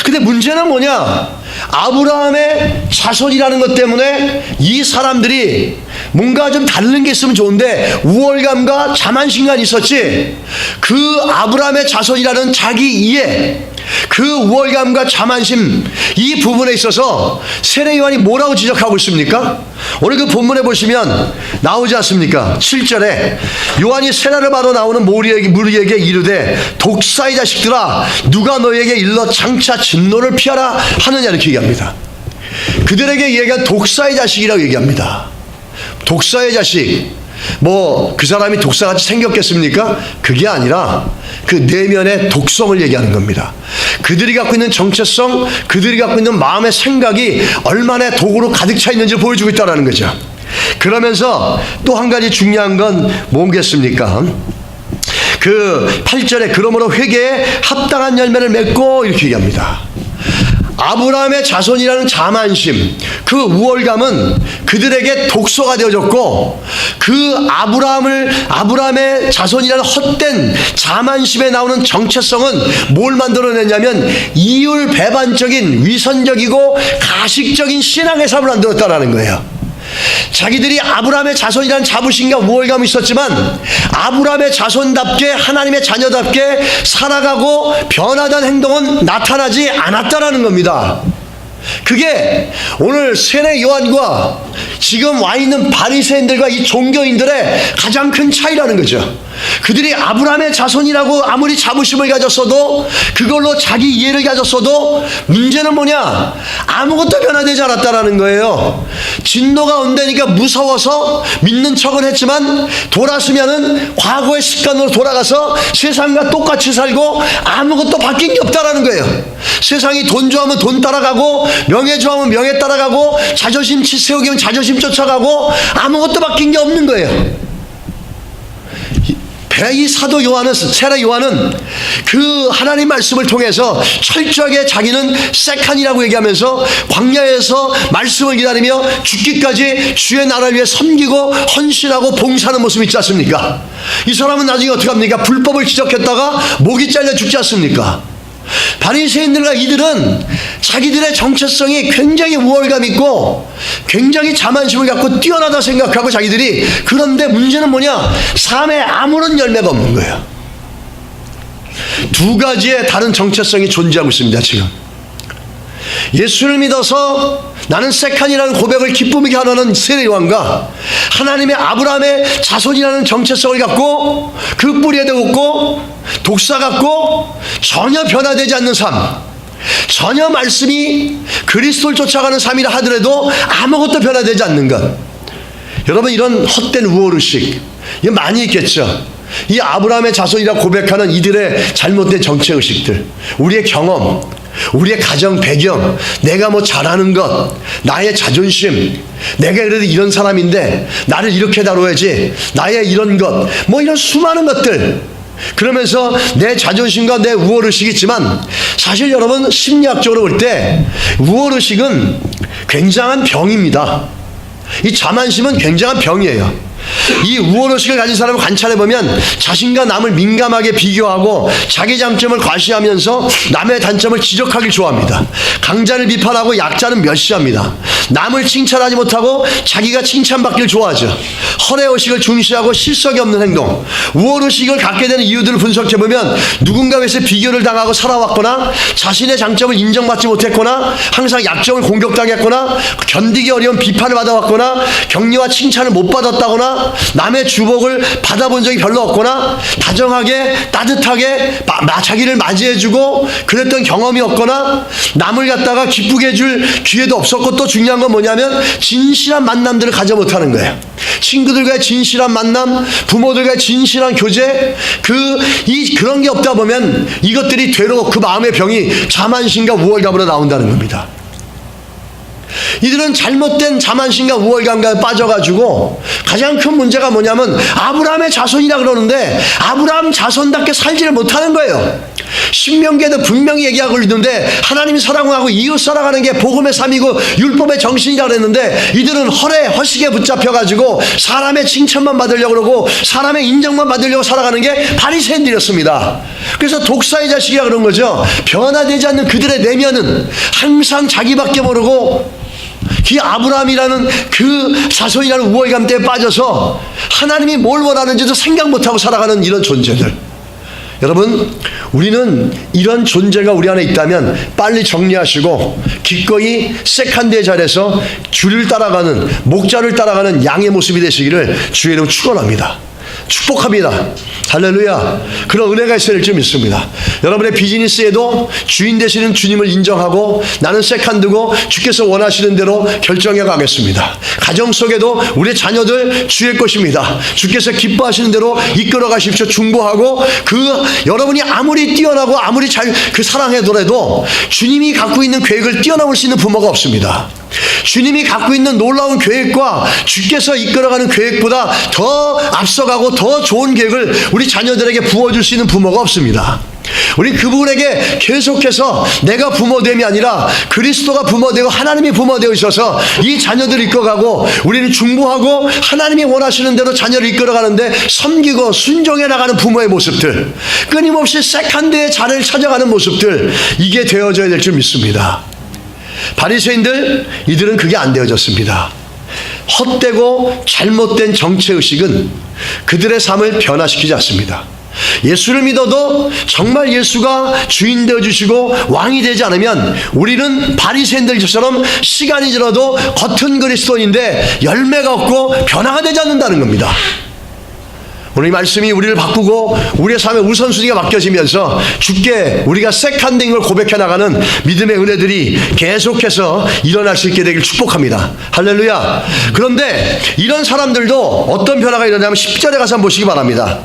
근데 문제는 뭐냐? 아브라함의 자손이라는 것 때문에 이 사람들이 뭔가 좀 다른 게 있으면 좋은데 우월감과 자만심만 있었지, 그 아브라함의 자손이라는 자기 이해, 그 우월감과 자만심, 이 부분에 있어서 세례 요한이 뭐라고 지적하고 있습니까? 오늘 그 본문에 보시면 나오지 않습니까? 7절에 요한이 세례를 받아 나오는 무리에게 이르되 독사의 자식들아, 누가 너에게 일러 장차 진노를 피하라 하느냐, 이렇게 얘기합니다. 그들에게 얘기한 독사의 자식이라고 얘기합니다. 독사의 자식, 뭐 그 사람이 독사같이 생겼겠습니까? 그게 아니라 그 내면의 독성을 얘기하는 겁니다. 그들이 갖고 있는 정체성, 그들이 갖고 있는 마음의 생각이 얼마나 독으로 가득 차 있는지를 보여주고 있다는 거죠. 그러면서 또 한 가지 중요한 건 뭐겠습니까? 그 8절에 그러므로 회개에 합당한 열매를 맺고 이렇게 얘기합니다. 아브라함의 자손이라는 자만심, 그 우월감은 그들에게 독소가 되어졌고, 그 아브라함의 자손이라는 헛된 자만심에 나오는 정체성은 뭘 만들어냈냐면 이율배반적인 위선적이고 가식적인 신앙의 삶을 만들었다는 거예요. 자기들이 아브라함의 자손이라는 자부심과 우월감이 있었지만 아브라함의 자손답게 하나님의 자녀답게 살아가고 변화된 행동은 나타나지 않았다라는 겁니다. 그게 오늘 세례 요한과 지금 와 있는 바리새인들과 이 종교인들의 가장 큰 차이라는 거죠. 그들이 아브라함의 자손이라고 아무리 자부심을 가졌어도, 그걸로 자기 이해를 가졌어도 문제는 뭐냐? 아무것도 변화되지 않았다라는 거예요. 진노가 온다니까 무서워서 믿는 척은 했지만 돌아서면은 과거의 습관으로 돌아가서 세상과 똑같이 살고 아무것도 바뀐 게 없다라는 거예요. 세상이 돈 좋아하면 돈 따라가고, 명예 좋아하면 명예 따라가고, 자존심 세우기면 자존심 쫓아가고, 아무것도 바뀐 게 없는 거예요. 이 사도 요한은, 세례 요한은 그 하나님 말씀을 통해서 철저하게 자기는 세칸이라고 얘기하면서 광야에서 말씀을 기다리며 죽기까지 주의 나라를 위해 섬기고 헌신하고 봉사하는 모습이 있지 않습니까? 이 사람은 나중에 어떻게 합니까? 불법을 지적했다가 목이 잘려 죽지 않습니까? 바리새인들과 이들은 자기들의 정체성이 굉장히 우월감 있고 굉장히 자만심을 갖고 뛰어나다 생각하고 자기들이, 그런데 문제는 뭐냐? 삶에 아무런 열매가 없는 거예요. 두 가지의 다른 정체성이 존재하고 있습니다. 지금 예수를 믿어서 나는 세칸이라는 고백을 기쁨이게 하는 세례 요한과 하나님의 아브라함의 자손이라는 정체성을 갖고 그 뿌리에 대고 독사 갖고 전혀 변화되지 않는 삶, 전혀 말씀이 그리스도를 쫓아가는 삶이라 하더라도 아무것도 변화되지 않는 것. 여러분, 이런 헛된 우월의식 이게 많이 있겠죠. 이 아브라함의 자손이라고 고백하는 이들의 잘못된 정체의식들, 우리의 경험, 우리의 가정 배경, 내가 뭐 잘하는 것, 나의 자존심, 내가 그래도 이런 사람인데 나를 이렇게 다뤄야지, 나의 이런 것, 뭐 이런 수많은 것들, 그러면서 내 자존심과 내 우월의식이 있지만, 사실 여러분 심리학적으로 볼 때 우월의식은 굉장한 병입니다. 이 자만심은 굉장한 병이에요. 이 우월의식을 가진 사람을 관찰해보면 자신과 남을 민감하게 비교하고 자기 장점을 과시하면서 남의 단점을 지적하길 좋아합니다. 강자를 비판하고 약자는 멸시합니다. 남을 칭찬하지 못하고 자기가 칭찬받길 좋아하죠. 허례의식을 중시하고 실속이 없는 행동. 우월의식을 갖게 되는 이유들을 분석해보면 누군가 위해서 비교를 당하고 살아왔거나 자신의 장점을 인정받지 못했거나 항상 약점을 공격당했거나 견디기 어려운 비판을 받아왔거나 격려와 칭찬을 못 받았다거나 남의 주복을 받아본 적이 별로 없거나 다정하게 따뜻하게 자기를 맞이해주고 그랬던 경험이 없거나 남을 갖다가 기쁘게 해줄 기회도 없었고, 또 중요한 건 뭐냐면 진실한 만남들을 가져 못하는 거예요. 친구들과의 진실한 만남, 부모들과의 진실한 교제, 그런 게 없다 보면 이것들이 되로 그 마음의 병이 자만심과 우월감으로 나온다는 겁니다. 이들은 잘못된 자만심과 우월감에 빠져가지고 가장 큰 문제가 뭐냐면 아브라함의 자손이라 그러는데 아브라함 자손답게 살지를 못하는 거예요. 신명기에도 분명히 얘기하고 있는데 하나님 사랑하고 이웃 사랑하는 게 복음의 삶이고 율법의 정신이라 그랬는데 이들은 허식에 붙잡혀가지고 사람의 칭찬만 받으려고 그러고 사람의 인정만 받으려고 살아가는 게 바리새인들이었습니다. 그래서 독사의 자식이라 그런 거죠. 변화되지 않는 그들의 내면은 항상 자기밖에 모르고 이 아브라함이라는 그 자손이라는 우월감 때에 빠져서 하나님이 뭘 원하는지도 생각 못하고 살아가는 이런 존재들. 여러분, 우리는 이런 존재가 우리 안에 있다면 빨리 정리하시고 기꺼이 세컨드의 자리에서 주를 따라가는, 목자를 따라가는 양의 모습이 되시기를 주의 이름으로 축원합니다. 축복합니다. 할렐루야. 그런 은혜가 있어야 될 줄 믿습니다. 여러분의 비즈니스에도 주인 되시는 주님을 인정하고 나는 세컨드고 주께서 원하시는 대로 결정해 가겠습니다. 가정 속에도 우리 자녀들 주의 것입니다. 주께서 기뻐하시는 대로 이끌어 가십시오. 중보하고 여러분이 아무리 뛰어나고 아무리 사랑해더라도 주님이 갖고 있는 계획을 뛰어넘을 수 있는 부모가 없습니다. 주님이 갖고 있는 놀라운 계획과 주께서 이끌어가는 계획보다 더 앞서가고 더 좋은 계획을 우리 자녀들에게 부어줄 수 있는 부모가 없습니다. 우리 그분에게 계속해서 내가 부모됨이 아니라 그리스도가 부모되고 하나님이 부모되어 있어서 이 자녀들을 이끌어가고 우리는 중보하고 하나님이 원하시는 대로 자녀를 이끌어가는데 섬기고 순종해 나가는 부모의 모습들, 끊임없이 세컨드의 자리를 찾아가는 모습들, 이게 되어져야 될 줄 믿습니다. 바리새인들, 이들은 그게 안 되어졌습니다. 헛되고 잘못된 정체의식은 그들의 삶을 변화시키지 않습니다. 예수를 믿어도 정말 예수가 주인 되어주시고 왕이 되지 않으면 우리는 바리새인들처럼 시간이 지나도 겉은 그리스도인데 열매가 없고 변화가 되지 않는다는 겁니다. 오늘 이 말씀이 우리를 바꾸고 우리의 삶의 우선순위가 바뀌어지면서 주께 우리가 세컨드인 걸 고백해 나가는 믿음의 은혜들이 계속해서 일어날 수 있게 되길 축복합니다. 할렐루야. 그런데 이런 사람들도 어떤 변화가 일어나냐면 10절에 가서 한번 보시기 바랍니다.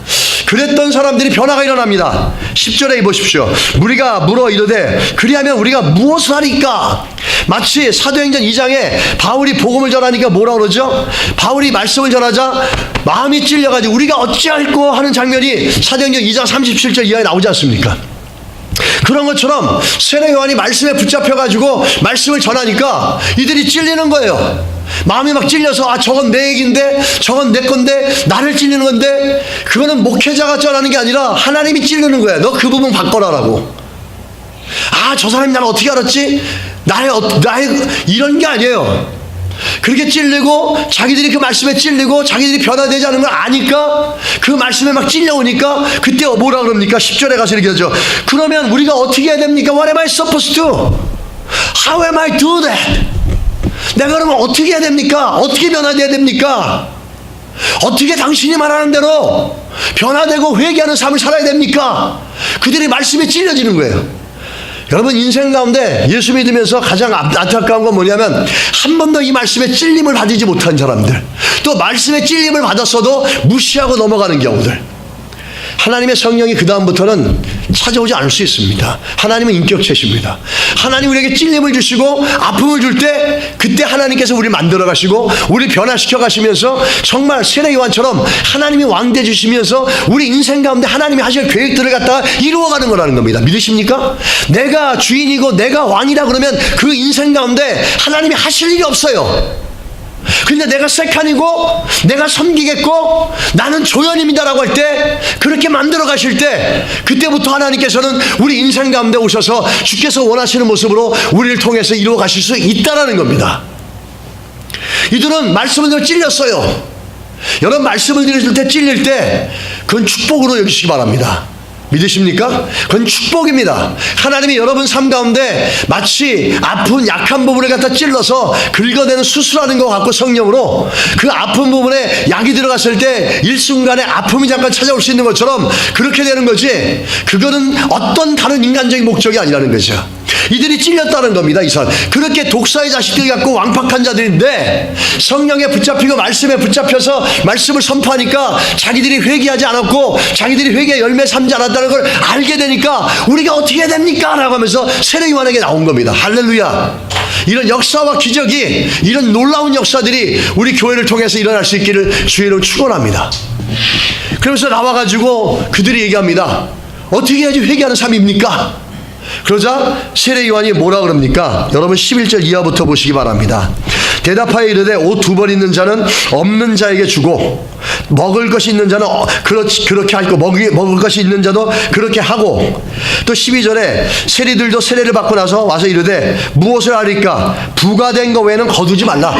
그랬던 사람들이 변화가 일어납니다. 10절에 보십시오. 무리가 물어 이르되 그리하면 우리가 무엇을 하리까? 마치 사도행전 2장에 바울이 복음을 전하니까 뭐라 그러죠? 바울이 말씀을 전하자 마음이 찔려가지고 우리가 어찌할꼬 하는 장면이 사도행전 2장 37절 이하에 나오지 않습니까? 그런 것처럼 세례 요한이 말씀에 붙잡혀가지고 말씀을 전하니까 이들이 찔리는 거예요. 마음이 막 찔려서 저건 내 얘기인데 저건 내 건데 나를 찔리는 건데, 그거는 목회자가 전하는 게 아니라 하나님이 찔리는 거야. 너 그 부분 바꿔라라고. 저 사람이 나를 어떻게 알았지? 나의 이런 게 아니에요. 그렇게 찔리고 자기들이 그 말씀에 찔리고 자기들이 변화되지 않은 걸 아니까 그 말씀에 막 찔려오니까 그때 뭐라 그럽니까? 10절에 가서 이렇게 하죠. 그러면 우리가 어떻게 해야 됩니까? What am I supposed to? How am I do that? 내가 그러면 어떻게 해야 됩니까? 어떻게 변화돼야 됩니까? 어떻게 당신이 말하는 대로 변화되고 회개하는 삶을 살아야 됩니까? 그들이 말씀에 찔려지는 거예요. 여러분, 인생 가운데 예수 믿으면서 가장 안타까운 건 뭐냐면 한 번도 이 말씀에 찔림을 받지 못한 사람들, 또 말씀에 찔림을 받았어도 무시하고 넘어가는 경우들. 하나님의 성령이 그 다음부터는 찾아오지 않을 수 있습니다. 하나님은 인격체십니다. 하나님 우리에게 찔림을 주시고 아픔을 줄 때 그때 하나님께서 우리를 만들어 가시고 우리를 변화시켜 가시면서 정말 세례 요한처럼 하나님이 왕돼 주시면서 우리 인생 가운데 하나님이 하실 계획들을 갖다가 이루어가는 거라는 겁니다. 믿으십니까? 내가 주인이고 내가 왕이다 그러면 그 인생 가운데 하나님이 하실 일이 없어요. 근데 내가 세칸이고 내가 섬기겠고 나는 조연입니다라고 할 때, 그렇게 만들어 가실 때, 그때부터 하나님께서는 우리 인생 가운데 오셔서 주께서 원하시는 모습으로 우리를 통해서 이루어 가실 수 있다라는 겁니다. 이들은 말씀을 들어 찔렸어요. 여러분, 말씀을 들을 때 찔릴 때 그건 축복으로 여기시기 바랍니다. 믿으십니까? 그건 축복입니다. 하나님이 여러분 삶 가운데 마치 아픈 약한 부분을 갖다 찔러서 긁어내는 수술하는 것 같고, 성령으로 그 아픈 부분에 약이 들어갔을 때 일순간에 아픔이 잠깐 찾아올 수 있는 것처럼 그렇게 되는 거지, 그거는 어떤 다른 인간적인 목적이 아니라는 거죠. 이들이 찔렸다는 겁니다. 이 사람 그렇게 독사의 자식들 같고 왕팍한 자들인데 성령에 붙잡히고 말씀에 붙잡혀서 말씀을 선포하니까 자기들이 회개하지 않았고 자기들이 회개 열매 삼지 않았다는 걸 알게 되니까 우리가 어떻게 해야 됩니까? 라고 하면서 세례 요한에게 나온 겁니다. 할렐루야. 이런 역사와 기적이, 이런 놀라운 역사들이 우리 교회를 통해서 일어날 수 있기를 주의 이름으로 축원합니다. 그러면서 나와가지고 그들이 얘기합니다. 어떻게 해야지 회개하는 삶입니까? 그러자 세례 요한이 뭐라 그럽니까? 여러분 11절 이하부터 보시기 바랍니다. 대답하여 이르되 옷 두 벌 있는 자는 없는 자에게 주고 먹을 것이 있는 자는 그렇게 하고 먹을 것이 있는 자도 그렇게 하고, 또 12절에 세리들도 세례를 받고 나서 와서 이르되 무엇을 하리까? 부과된 거 외에는 거두지 말라.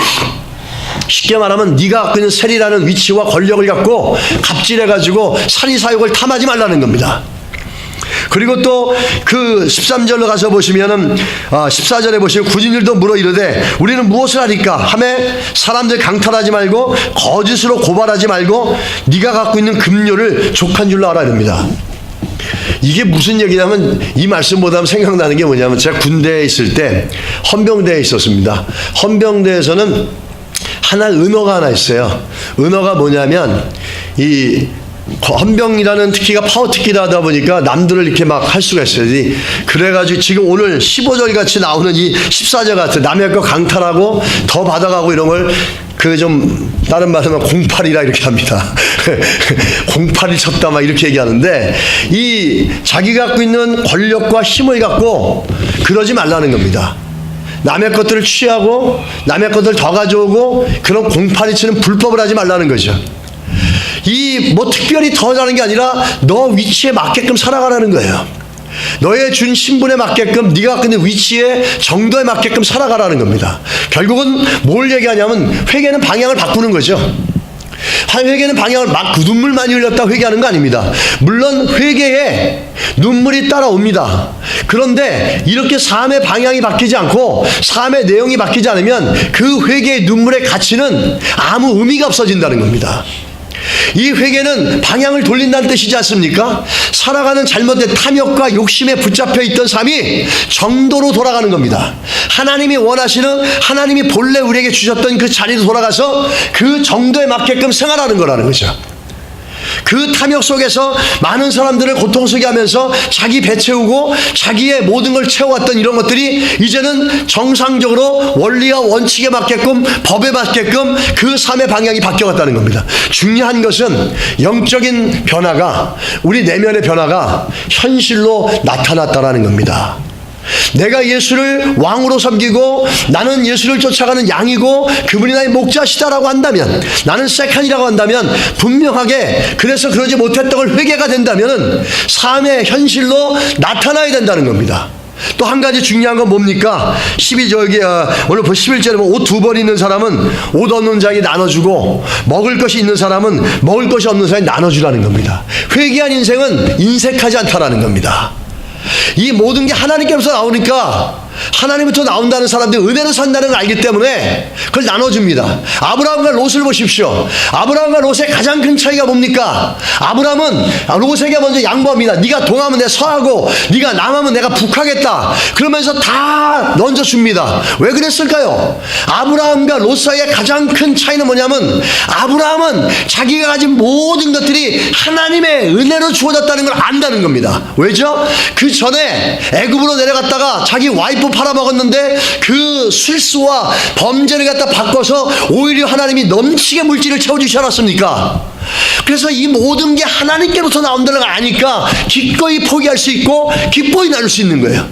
쉽게 말하면 네가 갖고 있는 세리라는 위치와 권력을 갖고 갑질해가지고 사리사욕을 탐하지 말라는 겁니다. 그리고 또 그 13절로 가서 보시면은 14절에 보시면 군인들도 물어 이르되 우리는 무엇을 하리까 하매 사람들 강탈하지 말고 거짓으로 고발하지 말고 네가 갖고 있는 급료를 족한 줄로 알아야 됩니다. 이게 무슨 얘기냐면, 이 말씀보다 생각나는 게 뭐냐면, 제가 군대에 있을 때 헌병대에 있었습니다. 헌병대에서는 은어가 하나 있어요. 은어가 뭐냐면, 이 헌병이라는 특기가 파워 특기다 하다 보니까 남들을 이렇게 막 할 수가 있어요. 그래가지고 지금 오늘 15절 같이 나오는 이 14절 같은 남의 거 강탈하고 더 받아가고 이런 걸 다른 말로 하면 08이라 이렇게 합니다. 08이 쳤다 막 이렇게 얘기하는데, 이 자기가 갖고 있는 권력과 힘을 갖고 그러지 말라는 겁니다. 남의 것들을 취하고 남의 것들을 더 가져오고 그런 08이 치는 불법을 하지 말라는 거죠. 특별히 더 하는 게 아니라 너 위치에 맞게끔 살아가라는 거예요. 너의 준 신분에 맞게끔, 네가 갖고 있는 위치에 정도에 맞게끔 살아가라는 겁니다. 결국은 뭘 얘기하냐면 회개는 방향을 바꾸는 거죠. 회개는 방향을 막 눈물 많이 흘렸다 회개하는 거 아닙니다. 물론 회개에 눈물이 따라옵니다. 그런데 이렇게 삶의 방향이 바뀌지 않고 삶의 내용이 바뀌지 않으면 그 회개의 눈물의 가치는 아무 의미가 없어진다는 겁니다. 이 회개는 방향을 돌린다는 뜻이지 않습니까? 살아가는 잘못된 탐욕과 욕심에 붙잡혀 있던 삶이 정도로 돌아가는 겁니다. 하나님이 원하시는, 하나님이 본래 우리에게 주셨던 그 자리로 돌아가서 그 정도에 맞게끔 생활하는 거라는 거죠. 그 탐욕 속에서 많은 사람들을 고통스럽게 하면서 자기 배 채우고 자기의 모든 걸 채워왔던 이런 것들이 이제는 정상적으로 원리와 원칙에 맞게끔, 법에 맞게끔 그 삶의 방향이 바뀌어갔다는 겁니다. 중요한 것은 영적인 변화가, 우리 내면의 변화가 현실로 나타났다는 겁니다. 내가 예수를 왕으로 섬기고 나는 예수를 쫓아가는 양이고 그분이 나의 목자시다라고 한다면, 나는 세칸이라고 한다면, 분명하게 그래서 그러지 못했던 걸 회개가 된다면 삶의 현실로 나타나야 된다는 겁니다. 또 한 가지 중요한 건 뭡니까? 12절, 오늘 11절에 보면 옷 두 벌 있는 사람은 옷 없는 자에게 나눠주고 먹을 것이 있는 사람은 먹을 것이 없는 사람에게 나눠주라는 겁니다. 회개한 인생은 인색하지 않다라는 겁니다. 이 모든 게 하나님께로서 나오니까, 하나님부터 나온다는 사람들이 은혜로 산다는 걸 알기 때문에 그걸 나눠줍니다. 아브라함과 롯을 보십시오. 아브라함과 롯의 가장 큰 차이가 뭡니까? 아브라함은 롯에게 먼저 양보합니다. 네가 동하면 내가 서하고 네가 남하면 내가 북하겠다. 그러면서 다 던져줍니다. 왜 그랬을까요? 아브라함과 롯 사이의 가장 큰 차이는 뭐냐면, 아브라함은 자기가 가진 모든 것들이 하나님의 은혜로 주어졌다는 걸 안다는 겁니다. 왜죠? 그 전에 애굽으로 내려갔다가 자기 와이프 팔아먹었는데 그 실수와 범죄를 갖다 바꿔서 오히려 하나님이 넘치게 물질을 채워주시지 않았습니까? 그래서 이 모든 게 하나님께로부터 나온다는 걸 아니까 기꺼이 포기할 수 있고 기꺼이 나눌 수 있는 거예요.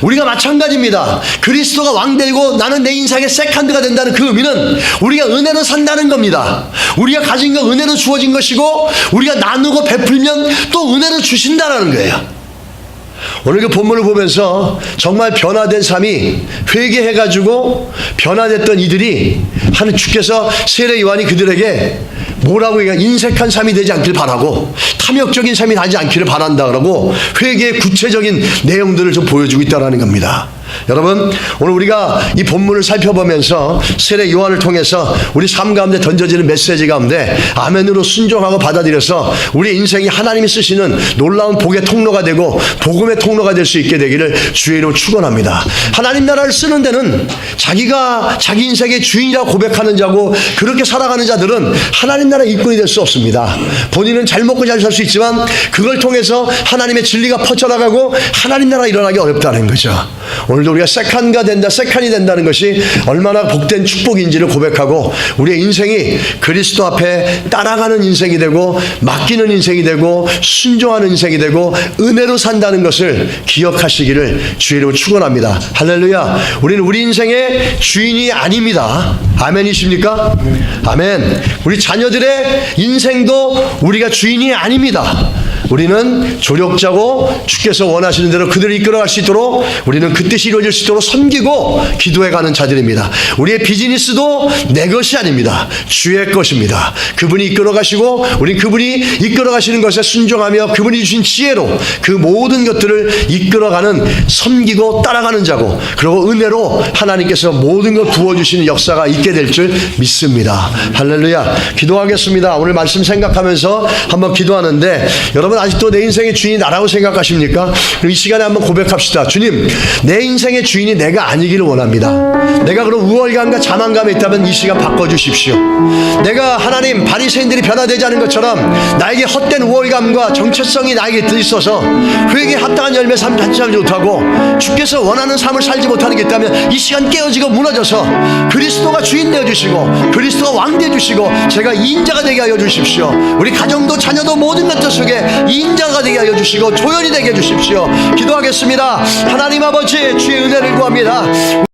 우리가 마찬가지입니다. 그리스도가 왕되고 나는 내 인생의 세컨드가 된다는 그 의미는 우리가 은혜로 산다는 겁니다. 우리가 가진 거 은혜로 주어진 것이고 우리가 나누고 베풀면 또 은혜로 주신다는 거예요. 오늘 그 본문을 보면서 정말 변화된 삶이 회개해가지고 변화됐던 이들이 주께서 세례 요한이 그들에게 뭐라고 얘기해? 인색한 삶이 되지 않길 바라고 탐욕적인 삶이 나지 않기를 바란다 그러고 회개의 구체적인 내용들을 좀 보여주고 있다는 겁니다. 여러분, 오늘 우리가 이 본문을 살펴보면서 세례 요한을 통해서 우리 삶 가운데 던져지는 메시지 가운데 아멘으로 순종하고 받아들여서 우리 인생이 하나님이 쓰시는 놀라운 복의 통로가 되고 복음의 통로가 될 수 있게 되기를 주의 이름으로 축원합니다. 하나님 나라를 쓰는 데는 자기가 자기 인생의 주인이라고 고백하는 자고 그렇게 살아가는 자들은 하나님 나라 일꾼이 될 수 없습니다. 본인은 잘 먹고 잘 살 수 있지만 그걸 통해서 하나님의 진리가 퍼져나가고 하나님 나라 일어나기 어렵다는 거죠. 오늘도 우리가 세컨이 된다는 것이 얼마나 복된 축복인지를 고백하고 우리의 인생이 그리스도 앞에 따라가는 인생이 되고 맡기는 인생이 되고 순종하는 인생이 되고 은혜로 산다는 것을 기억하시기를 주의 이름으로 축원합니다. 할렐루야. 우리는 우리 인생의 주인이 아닙니다. 아멘이십니까? 아멘. 우리 자녀들의 인생도 우리가 주인이 아닙니다. 우리는 조력자고 주께서 원하시는 대로 그들을 이끌어갈 수 있도록 우리는 그 뜻이 이루어질 수 있도록 섬기고 기도해가는 자들입니다. 우리의 비즈니스도 내 것이 아닙니다. 주의 것입니다. 그분이 이끌어가시고 우리는 그분이 이끌어가시는 것에 순종하며 그분이 주신 지혜로 그 모든 것들을 이끌어가는 섬기고 따라가는 자고 그리고 은혜로 하나님께서 모든 걸 부어주시는 역사가 있게 될 줄 믿습니다. 할렐루야. 기도하겠습니다. 오늘 말씀 생각하면서 한번 기도하는데 여러분 아직도 내 인생의 주인이 나라고 생각하십니까? 그럼 이 시간에 한번 고백합시다. 주님, 내 인생의 주인이 내가 아니기를 원합니다. 내가 그런 우월감과 자만감에 있다면 이 시간 바꿔주십시오. 내가 하나님 바리새인들이 변화되지 않은 것처럼 나에게 헛된 우월감과 정체성이 나에게 있어서 회개에 합당한 열매 삶을 갖지 못하고 주께서 원하는 삶을 살지 못하는 게 있다면 이 시간 깨어지고 무너져서 그리스도가 주인 되어주시고 그리스도가 왕 되어주시고 제가 인자가 되게 하여 주십시오. 우리 가정도 자녀도 모든 것들 속에 인자가 되게 하여 주시고 조연이 되게 해 주십시오. 기도하겠습니다. 하나님 아버지, 주의 은혜를 구합니다.